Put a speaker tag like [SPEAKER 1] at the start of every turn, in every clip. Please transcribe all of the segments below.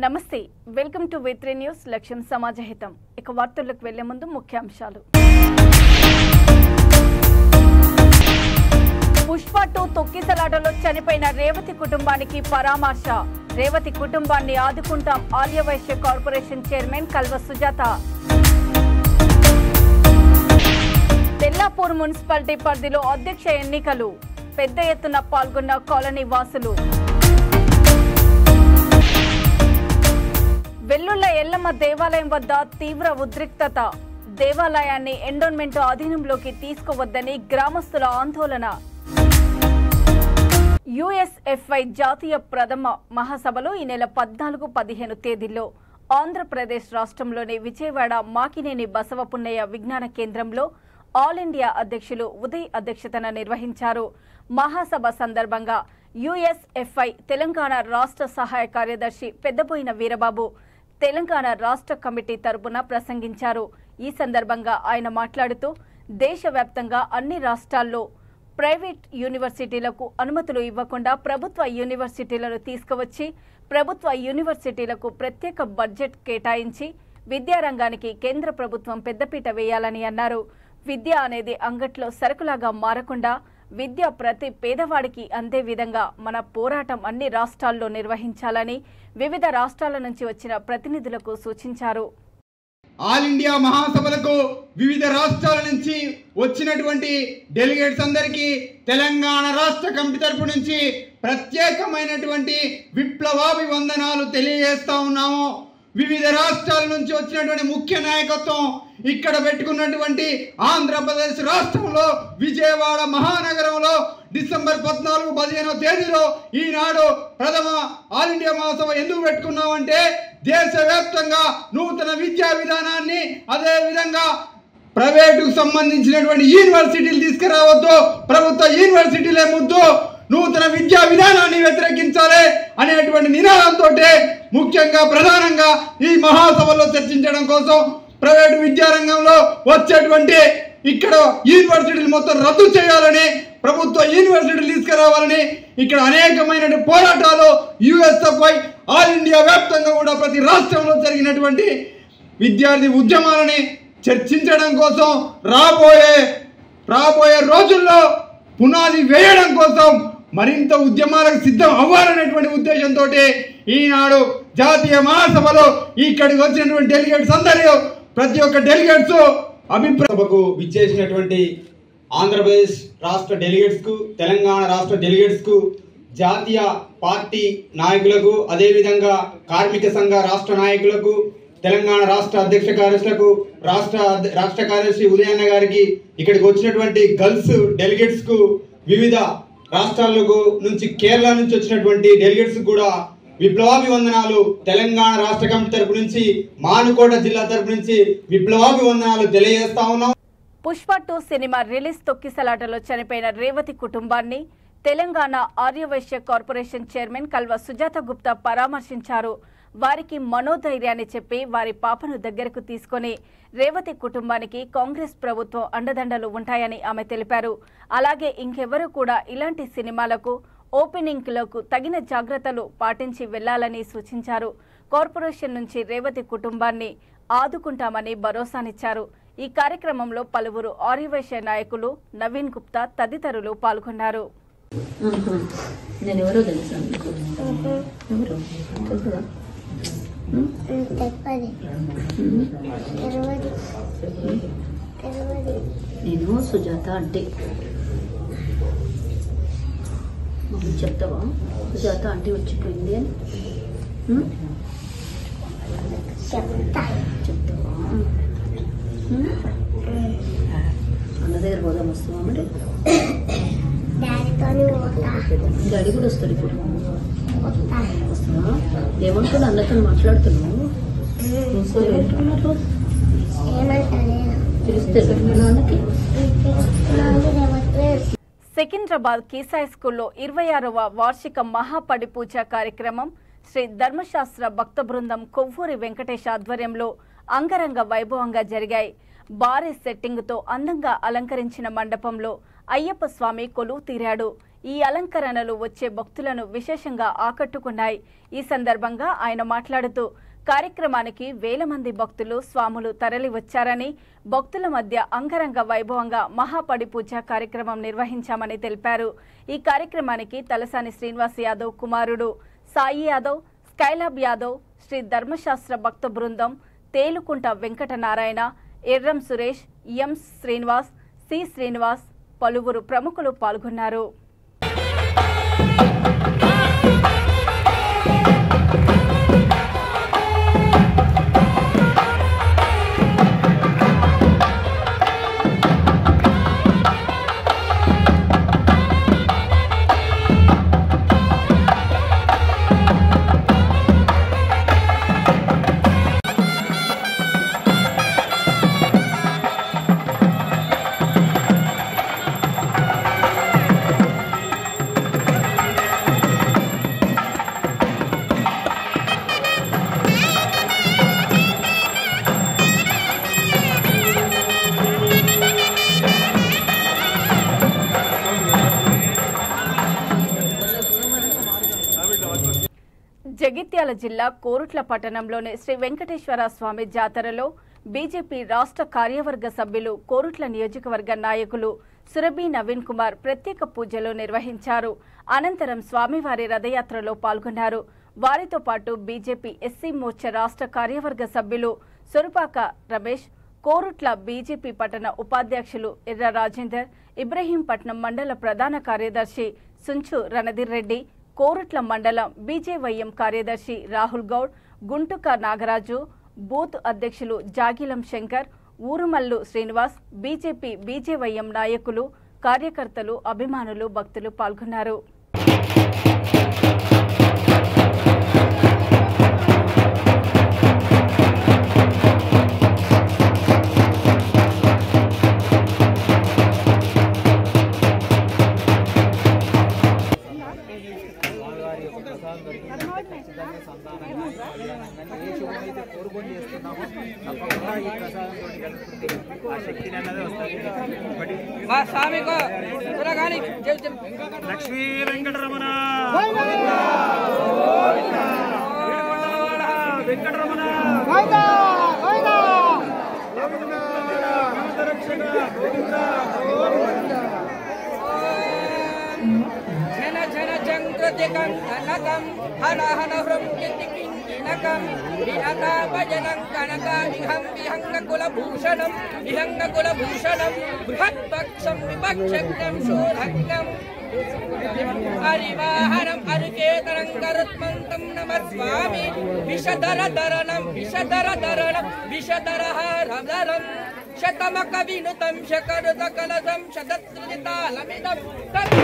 [SPEAKER 1] నమస్తే welcome to V3 news లక్ష్యం సమాజహితం ఇక వార్తలకు వెళ్లే ముందు ముఖ్యాంశాలు పుష్ప 2 తొక్కిసలాటలో చనిపోయిన రేవతి కుటుంబానికి పరామర్శ రేవతి కుటుంబాన్ని ఆదుకుంటాం Aryavysya corporation chairman Kalva Sujatha Tellapur municipality పరిధిలో అధ్యక్ష ఎన్నికలు పెద్ద ఎత్తున పాల్గొన్న కాలనీ వాసులు వెల్లుల్ల ఎల్లమ్మ దేవాలయం వద్ద తీవ్ర ఉద్రిక్తత దేవాలయాన్ని ఎండోన్మెంట్ అధీనంలోకి తీసుకువద్దని గ్రామస్తుల ఆందోళన యుఎస్ఎఫ్ఐ జాతీయ ప్రథమ మహాసభలో ఈ నెల 14-15 తేదీల్లో ఆంధ్రప్రదేశ్ రాష్ట్రంలోని విజయవాడ మాకినేని బసవపున్నయ్య విజ్ఞాన కేంద్రంలో ఆల్ ఇండియా అధ్యక్షులు ఉదయ్ అధ్యక్షతన నిర్వహించారు. మహాసభ సందర్భంగా యుఎస్ఎఫ్ఐ తెలంగాణ రాష్ట్ర సహాయ కార్యదర్శి పెద్దబోయిన వీరబాబు తెలంగాణ రాష్ట్ర కమిటీ తరపున ప్రసంగించారు. ఈ సందర్భంగా ఆయన మాట్లాడుతూ దేశవ్యాప్తంగా అన్ని రాష్ట్రాల్లో ప్రైవేట్ యూనివర్సిటీలకు అనుమతులు ఇవ్వకుండా ప్రభుత్వ యూనివర్సిటీలను తీసుకువచ్చి ప్రభుత్వ యూనివర్సిటీలకు ప్రత్యేక బడ్జెట్ కేటాయించి విద్యారంగానికి కేంద్ర ప్రభుత్వం పెద్దపీట వేయాలని అన్నారు. విద్య అనేది అంగట్లో సరుకులాగా మారకుండా విద్య ప్రతి పేదవాడికి అందే విధంగా మన పోరాటం అన్ని రాష్ట్రాల్లో నిర్వహించాలని వివిధ రాష్ట్రాల నుంచి వచ్చిన ప్రతినిధులకు సూచించారు.
[SPEAKER 2] ఆల్ ఇండియా మహాసభలకు వివిధ రాష్ట్రాల నుంచి వచ్చినటువంటి డెలిగేట్స్ అందరికీ తెలంగాణ రాష్ట్ర కమిటీ తరపు నుంచి ప్రత్యేకమైనటువంటి విప్లవాభివందనాలు తెలియజేస్తా ఉన్నాము. వివిధ రాష్ట్రాల నుంచి వచ్చినటువంటి ముఖ్య నాయకత్వం ఇక్కడ పెట్టుకున్నటువంటి ఆంధ్రప్రదేశ్ రాష్ట్రంలో విజయవాడ మహానగరంలో డిసెంబర్ 14-15 తేదీలో ఈనాడు ప్రథమ ఆల్ ఇండియా మహాసభ ఎందుకు పెట్టుకున్నామంటే దేశవ్యాప్తంగా నూతన విద్యా విధానాన్ని అదేవిధంగా ప్రైవేటుకు సంబంధించినటువంటి యూనివర్సిటీలు తీసుకురావద్దు, ప్రభుత్వ యూనివర్సిటీలే ముద్దు, నూతన విద్యా విధానాన్ని వ్యతిరేకించాలి అనేటువంటి నినాదంతో ముఖ్యంగా ప్రధానంగా ఈ మహాసభలో చర్చించడం కోసం ప్రైవేటు విద్యారంగంలో వచ్చేటువంటి ఇక్కడ యూనివర్సిటీలు మొత్తం రద్దు చేయాలని ప్రభుత్వ యూనివర్సిటీలు తీసుకురావాలని ఇక్కడ అనేకమైన పోరాటాలు యుఎస్ఎఫ్ఐ ఆల్ ఇండియా వ్యాప్తంగా కూడా ప్రతి రాష్ట్రంలో జరిగినటువంటి విద్యార్థి ఉద్యమాలని చర్చించడం కోసం రాబోయే రోజుల్లో పునాది వేయడం కోసం మరింత ఉద్యమాలకు సిద్ధం అవ్వాలనేటువంటి ఉద్దేశంతో ఈనాడు జాతీయ మహాసభలో ఇక్కడికి వచ్చినటువంటి డెలిగేట్స్ అందరూ ప్రతి ఒక్క డెలిగేట్స్ అభిప్రాయకు విచ్చేసినటువంటి ఆంధ్రప్రదేశ్ రాష్ట్ర డెలిగేట్స్ కు తెలంగాణ రాష్ట్ర డెలిగేట్స్ కు జాతీయ పార్టీ నాయకులకు అదేవిధంగా కార్మిక సంఘ రాష్ట్ర నాయకులకు తెలంగాణ రాష్ట్ర అధ్యక్ష కార్యదర్శులకు రాష్ట్ర కార్యదర్శి ఉదయన్న గారికి ఇక్కడికి వచ్చినటువంటి గర్ల్స్ డెలిగేట్స్ కు వివిధ రాష్ట్రాలకు నుంచి కేరళ నుంచి వచ్చినటువంటి డెలిగేట్స్ కూడా విప్లవాభివందనాలు తెలంగాణ రాష్ట్ర కమిటీ తరపు నుంచి మానుకోట జిల్లా తరపు నుంచి విప్లవాభివందనాలు తెలియజేస్తా ఉన్నాం.
[SPEAKER 1] పుష్ప 2 సినిమా రిలీజ్ తొక్కిసలాటలో చనిపోయిన రేవతి కుటుంబాన్ని తెలంగాణ ఆర్యవైశ్య కార్పొరేషన్ చైర్మన్ కల్వ సుజాత గుప్తా పరామర్శించారు. వారికి మనోధైర్యాన్ని చెప్పి వారి పాపను దగ్గరకు తీసుకొని రేవతి కుటుంబానికి కాంగ్రెస్ ప్రభుత్వం అండదండలు ఉంటాయని ఆమె తెలిపారు. అలాగే ఇంకెవరూ కూడా ఇలాంటి సినిమాలకు ఓపెనింగ్లకు తగిన జాగ్రత్తలు పాటించి వెళ్లాలని సూచించారు. కార్పొరేషన్ నుంచి రేవతి కుటుంబాన్ని ఆదుకుంటామని భరోసానిచ్చారు. ఈ కార్యక్రమంలో పలువురు ఆర్యవైశ్య నాయకులు నవీన్ గుప్తా తదితరులు పాల్గొన్నారు.
[SPEAKER 3] నేను సుజాత అంటే చెప్తావా? సుజాత అంటే వచ్చిపోయింది అని చెప్తావా? అన్న దగ్గర పోదాం, వస్తావా? మరి డాడీ కూడా వస్తాడు ఇప్పుడు. వస్తావా? ఏమంటున్నా అన్నతో మాట్లాడుతున్నావు?
[SPEAKER 1] సికింద్రాబాద్ కీసాయి స్కూల్లో 26వ వార్షిక మహాపడి పూజ కార్యక్రమం శ్రీ ధర్మశాస్త్ర భక్త బృందం కొవ్వూరి వెంకటేష్ ఆధ్వర్యంలో అంగరంగ వైభవంగా జరిగాయి. భారీ సెట్టింగ్తో అందంగా అలంకరించిన మండపంలో అయ్యప్ప స్వామి కొలువు తీరాడు. ఈ అలంకరణలు వచ్చే భక్తులను విశేషంగా ఆకట్టుకున్నాయి. ఈ సందర్భంగా ఆయన మాట్లాడుతూ కార్యక్రమానికి వేల మంది భక్తులు స్వాములు తరలి వచ్చారని, భక్తుల మధ్య అంగరంగ వైభవంగా మహాపడి పూజ కార్యక్రమం నిర్వహించామని తెలిపారు. ఈ కార్యక్రమానికి తలసాని శ్రీనివాస్ యాదవ్ కుమారుడు సాయి యాదవ్, స్కైలాబ్ యాదవ్, శ్రీ ధర్మశాస్త్ర భక్త బృందం, తేలుకుంట వెంకటనారాయణ, ఎర్రం సురేష్, ఎం శ్రీనివాస్, సి శ్రీనివాస్, పలువురు ప్రముఖులు పాల్గొన్నారు. జగిత్యాల జిల్లా కోరుట్ల పట్టణంలోని శ్రీ వెంకటేశ్వర స్వామి జాతరలో బీజేపీ రాష్ట్ర కార్యవర్గ సభ్యులు, కోరుట్ల నియోజకవర్గ నాయకులు సురభి నవీన్ కుమార్ ప్రత్యేక పూజలు నిర్వహించారు. అనంతరం స్వామివారి రథయాత్రలో పాల్గొన్నారు. వారితో పాటు బీజేపీ ఎస్సీ మోర్చా రాష్ట్ర కార్యవర్గ సభ్యులు సొరుపాక రమేష్, కోరుట్ల బీజేపీ పట్టణ ఉపాధ్యక్షులు ఎర్ర రాజేందర్, ఇబ్రహీంపట్నం మండల ప్రధాన కార్యదర్శి సుంచు రణధీర్ రెడ్డి, కోరుట్ల మండలం బీజేవైఎం కార్యదర్శి రాహుల్ గౌడ్, గుంటుక నాగరాజు, బూత్ అధ్యక్షులు జాగిలం శంకర్, ఊరుమల్లు శ్రీనివాస్, బీజేపీ బీజేవైఎం నాయకులు, కార్యకర్తలు, అభిమానులు, భక్తులు పాల్గొన్నారు.
[SPEAKER 4] లక్ష్మీ వెంకటరమణ వెంకటరమణ జన జన చంద్రజగం అనకం హన హన హృంగితికింకినకం విహతా భజనం కనక విహంగ కులభూషణం బృహత్పక్షం విపక్షజ్ఞం శూరజ్ఞం హరివాహనం హరికేతనం గరుత్మంతం నమస్వామి విషధరధరణం విషధరహారధరం శతమక వినుతం శకరుత కలసం శతత్రితాళమిదం అది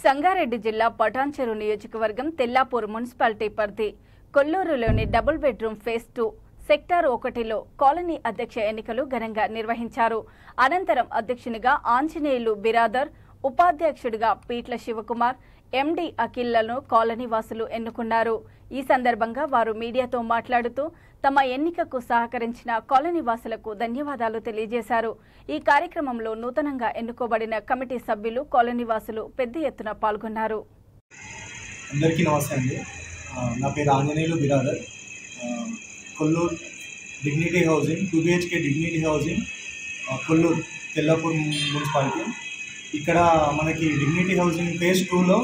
[SPEAKER 1] సంగారెడ్డి జిల్లా పటాన్చెరు నియోజకవర్గం తెల్లాపూర్ మున్సిపాలిటీ పరిధి కొల్లూరులోని డబుల్ బెడ్రూమ్ ఫేజ్ 2 సెక్టార్ 1లో కాలనీ అధ్యక్ష ఎన్నికలు ఘనంగా నిర్వహించారు. అనంతరం అధ్యక్షునిగా ఆంజనేయులు బిరాదర్, ఉపాధ్యక్షుడిగా పీట్ల శివకుమార్, ఎండి అఖిల్లను కాలనీ వాసులు ఎన్నుకున్నారు. ఈ సందర్భంగా వారు మీడియాతో మాట్లాడుతూ తమ ఎన్నికకు సహకరించిన కాలనీ వాసులకు ధన్యవాదాలు తెలియజేశారు. ఈ కార్యక్రమంలో నూతనంగా ఎన్నుకోబడిన కమిటీ సభ్యులు, కాలనీ వాసులు పెద్ద ఎత్తున పాల్గొన్నారు.
[SPEAKER 5] అందరికీ నమస్తే అండి. నా పేరు Anjaneyulu Biradar. Kollur dignity housing 2 BHK dignity housing Kollur Tellapur municipality. ఇక్కడ మనకి డిగ్నిటీ హౌసింగ్ ఫేజ్ 2లో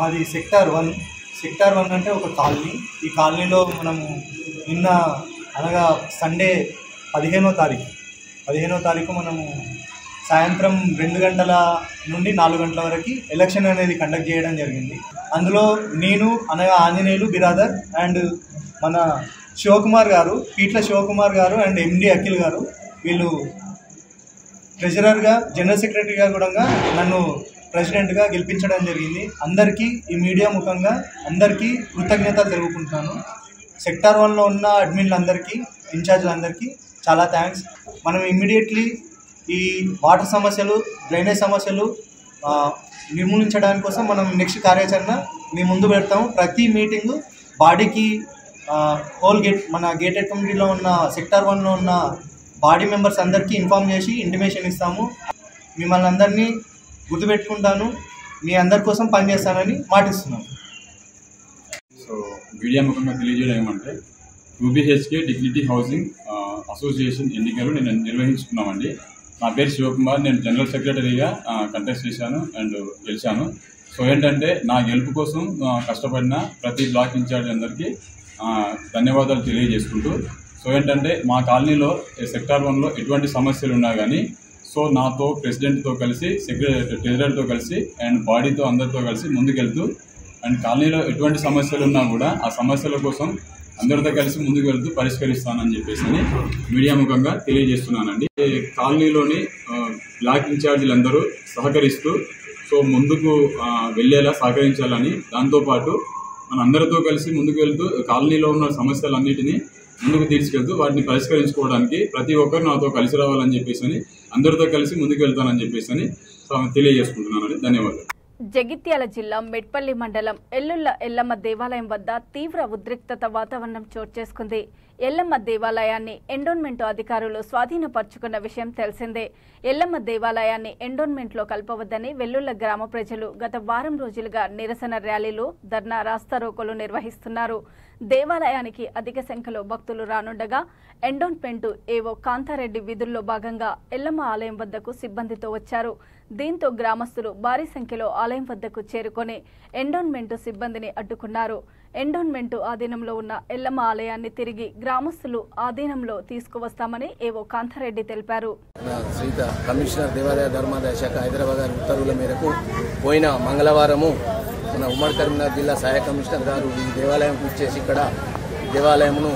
[SPEAKER 5] మాది సెక్టార్ 1 అంటే ఒక కాలనీ. ఈ కాలనీలో మనము నిన్న అనగా సండే 15వ తారీఖు మనము సాయంత్రం 2 గంటల నుండి 4 గంటల వరకు ఎలక్షన్ అనేది కండక్ట్ చేయడం జరిగింది. అందులో నేను అనగా ఆంజనేయులు బిరాదర్ అండ్ మన శివకుమార్ గారు, పీట్ల శివకుమార్ గారు అండ్ ఎండి అఖిల్ గారు, వీళ్ళు ట్రెజరర్గా, జనరల్ సెక్రటరీగా కూడా నన్ను ప్రెసిడెంట్గా గెలిపించడం జరిగింది. అందరికీ ఈ మీడియా ముఖంగా అందరికీ కృతజ్ఞతలు తెలుపుకుంటున్నాను. సెక్టార్ 1లో ఉన్న అడ్మిన్లందరికీ, ఇన్ఛార్జ్లందరికీ చాలా థ్యాంక్స్. మనం ఇమ్మీడియట్లీ ఈ వాటర్ సమస్యలు, డ్రైనేజ్ సమస్యలు నిర్మూలించడానికి కోసం మనం నెక్స్ట్ కార్యాచరణ మీ ముందు పెడతాము. ప్రతి మీటింగు బాడీకి హోల్ గేట్, మన గేటెడ్ కమిటీలో ఉన్న సెక్టార్ 1లో ఉన్న బాడీ మెంబర్స్ అందరికీ ఇన్ఫామ్ చేసి ఇంటిమేషన్ ఇస్తాము. మిమ్మల్ని అందరినీ గుర్తుపెట్టుకుంటాను, మీ అందరి కోసం పనిచేస్తానని మాటిస్తున్నాను.
[SPEAKER 6] సో మీడియా ముఖంగా తెలియజేయడం ఏమంటే 2 BHK డిగ్నిటీ హౌసింగ్ అసోసియేషన్ ఎన్నికలు నేను నిర్వహించుకున్నామండి. నా పేరు శివకుమార్. నేను జనరల్ సెక్రటరీగా కంటెస్ట్ చేశాను అండ్ గెలిచాను. సో ఏంటంటే నా గెలుపు కోసం కష్టపడిన ప్రతి బ్లాక్ ఇన్ఛార్జ్ అందరికీ ధన్యవాదాలు తెలియజేసుకుంటూ, సో ఏంటంటే మా కాలనీలో సెక్టార్ 1లో ఎటువంటి సమస్యలు ఉన్నా కానీ సో నాతో, ప్రెసిడెంట్తో కలిసి, ట్రెజరర్తో కలిసి అండ్ బాడీతో అందరితో కలిసి ముందుకెళ్తూ అండ్ కాలనీలో ఎటువంటి సమస్యలు ఉన్నా కూడా ఆ సమస్యల కోసం అందరితో కలిసి ముందుకు వెళ్తూ పరిష్కరిస్తానని చెప్పేసి మీడియా ముఖంగా తెలియజేస్తున్నానండి. కాలనీలోని బ్లాక్ ఇన్ఛార్జీలందరూ సహకరిస్తూ సో ముందుకు వెళ్ళేలా సహకరించాలని, దాంతోపాటు మన అందరితో కలిసి ముందుకు వెళ్తూ కాలనీలో ఉన్న సమస్యలన్నిటినీ ముందుకు తీసుకెళ్తూ వాటిని పరిష్కరించుకోవడానికి ప్రతి ఒక్కరు నాతో కలిసి రావాలని చెప్పేసి అందరితో కలిసి ముందుకు వెళ్తానని చెప్పేసి తెలియజేసుకుంటున్నానండి. ధన్యవాదాలు.
[SPEAKER 1] జగిత్యాల జిల్లా మెట్పల్లి మండలం ఎల్లుల్ల ఎల్లమ్మ దేవాలయం వద్ద తీవ్ర ఉద్రిక్తత వాతావరణం చోటు చేసుకుంది. ఎల్లమ్మ దేవాలయాన్ని ఎండోన్మెంట్ అధికారులు స్వాధీనపరుచుకున్న విషయం తెలిసిందే. ఎల్లమ్మ దేవాలయాన్ని ఎండోన్మెంట్లో కలపవద్దని వెల్లుల్ల గ్రామ ప్రజలు గత వారం రోజులుగా నిరసన ర్యాలీలు, ధర్నా, రాస్తారోకోలు నిర్వహిస్తున్నారు. దేవాలయానికి అధిక సంఖ్యలో భక్తులు రానుండగా ఎండోన్మెంట్ ఏవో కాంతారెడ్డి విధుల్లో భాగంగా ఎల్లమ్మ ఆలయం వద్దకు సిబ్బందితో వచ్చారు. దీంతో గ్రామస్తులు భారీ సంఖ్యలో ఆలయం వద్దకు చేరుకొని ఎండోన్మెంట్ సిబ్బందిని అడ్డుకున్నారు. ఎండోన్మెంట్ ఆధీనంలో ఉన్న ఎల్లమ్మ ఆలయాన్ని తిరిగి గ్రామస్తులు ఆధీనంలో తీసుకువస్తామని ఏవో కాంతారెడ్డి తెలిపారు.
[SPEAKER 7] శ్రీత కమిషనర్ దేవాలయ ధర్మాదాయ శాఖ హైదరాబాద్ గారి ఉత్తర్వుల మేరకు పోయిన మంగళవారము మన ఉమ్మడి కరీంనగర్ జిల్లా సహాయ కమిషనర్ గారు ఈ దేవాలయం ఇచ్చేసి ఇక్కడ దేవాలయమును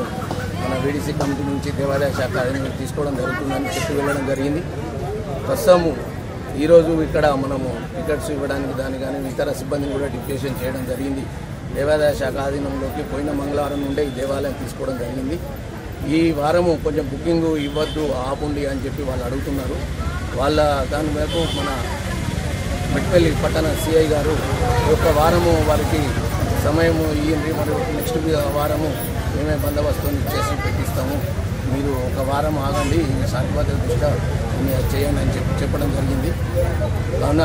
[SPEAKER 7] మన వీడీసీ కమిటీ నుంచి దేవాలయ శాఖ అధికారులు తీసుకోవడం జరుగుతుందని చెప్పి వెళ్ళడం జరిగింది. ప్రస్తుతము ఈరోజు ఇక్కడ మనము టికెట్స్ ఇవ్వడానికి దాని కానీ ఇతర సిబ్బందిని కూడా డిప్యూటేషన్ చేయడం జరిగింది. దేవాదాయ శాఖ ఆధీనంలోకి పోయిన మంగళవారం నుండే ఈ దేవాలయం తీసుకోవడం జరిగింది. ఈ వారము కొంచెం బుకింగ్ ఇవ్వద్దు, ఆపుండి అని చెప్పి వాళ్ళు అడుగుతున్నారు. వాళ్ళ దాని మేరకు మన మెట్పల్లి పట్టణ సిఐ గారు ఒక వారము వారికి సమయము ఇవ్వండి, మరియు నెక్స్ట్ వారము మేమే బందోబస్తుని చేసి పెట్టిస్తాము, మీరు ఒక వారం ఆగండి, శాంతిభద్రత దృష్ట్యా చేయండి అని చెప్పడం జరిగింది. కావున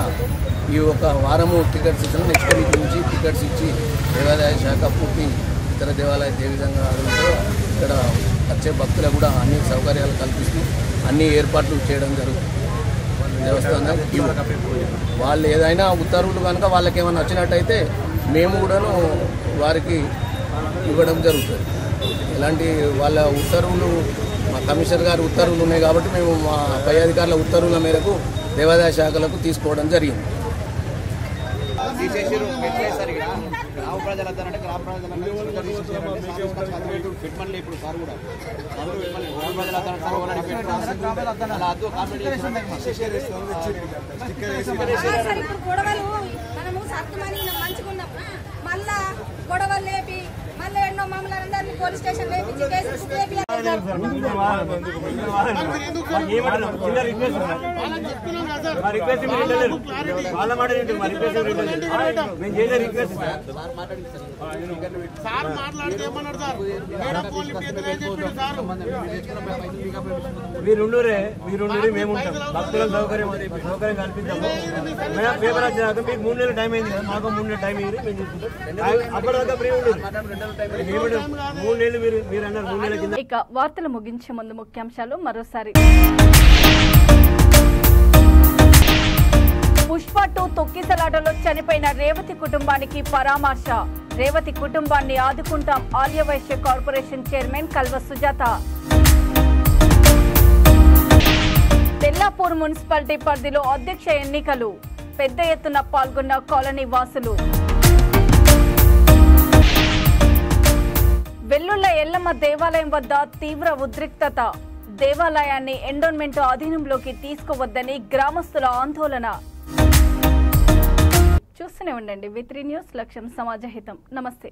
[SPEAKER 7] ఈ ఒక వారము టికెట్స్ ఇచ్చిన నెక్స్ట్ వీక్ నుంచి టికెట్స్ ఇచ్చి దేవాదాయ శాఖ పూర్తి ఇతర దేవాలయ ఏ విధంగా ఇక్కడ వచ్చే భక్తులకు కూడా అన్ని సౌకర్యాలు కల్పిస్తూ అన్ని ఏర్పాట్లు చేయడం జరుగుతుంది. దేవస్థానం వాళ్ళు ఏదైనా ఉత్తర్వులు కనుక వాళ్ళకి ఏమైనా వచ్చినట్టయితే మేము కూడాను వారికి ఇవ్వడం జరుగుతుంది. ఇలాంటి వాళ్ళ ఉత్తర్వులు, మా కమిషనర్ గారి ఉత్తర్వులు ఉన్నాయి కాబట్టి మేము మా పై అధికారుల ఉత్తర్వుల మేరకు దేవాదాయ శాఖలకు తీసుకోవడం జరిగింది.
[SPEAKER 8] సర్దుమని మంచుకున్నాం. మళ్ళా గొడవలు లేపి మళ్ళీ ఎన్నో మమ్మల్ని అందరినీ పోలీస్ స్టేషన్ లేపించి కేసు
[SPEAKER 9] మీరుండూరే మేము ఉంటాం. భక్తుల సౌకర్యం కల్పిద్దాము. పేపర్ వచ్చాక మీకు 3 నెలలు టైం అయింది కదా, మాకు 3 నెలలు టైం అయ్యింది. మేము చూసుకుంటాం. అప్పటిదాకా ఫ్రీ ఉండదు. 3 నెలలు మీరు అన్నారు 3 నెలల కింద.
[SPEAKER 1] ఇక వార్తలు ముగించే ముందు ముఖ్యాంశాలు మరోసారి. పుష్ప 2 తొక్కిసలాటలో చనిపోయిన రేవతి కుటుంబానికి పరామర్శ. రేవతి కుటుంబాన్ని ఆదుకుంటాం Aryavysya corporation chairman Kalva Sujatha. Tellapur municipality పరిధిలో అధ్యక్ష ఎన్నికలు. పెద్ద ఎత్తున పాల్గొన్న కాలనీ వాసులు. వెల్లుల్ల ఎల్లమ్మ దేవాలయం వద్ద తీవ్ర ఉద్రిక్తత. దేవాలయాన్ని ఎండోన్మెంట్ అధీనంలోకి తీసుకువద్దని గ్రామస్తుల ఆందోళన. చూస్తూనే ఉండండి V3 న్యూస్, లక్ష్యం సమాజహితం. నమస్తే.